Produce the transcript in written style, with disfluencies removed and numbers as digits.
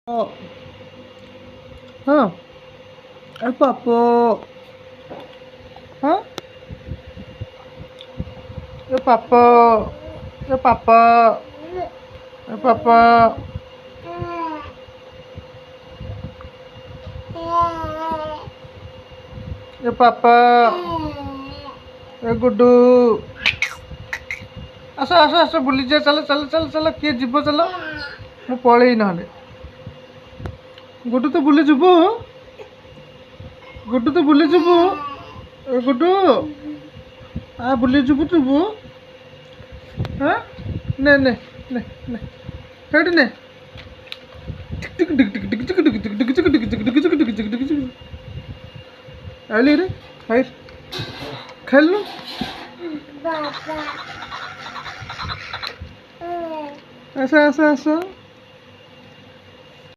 Oh, huh? Papo. Huh? Papo. Papa. Papa. Papa. Guddu आस आस आस बुली जा चल चल चल चल किए जीव चल मु पलई ना गुड्डू तो बुली जीवु गुड्डू तो बुली जीवु गुड्डू आ बुली जीवु जीवु हाँ ने ने ने ने हेड ने आली रे हाय खेल ऐसा ऐसा ऐसा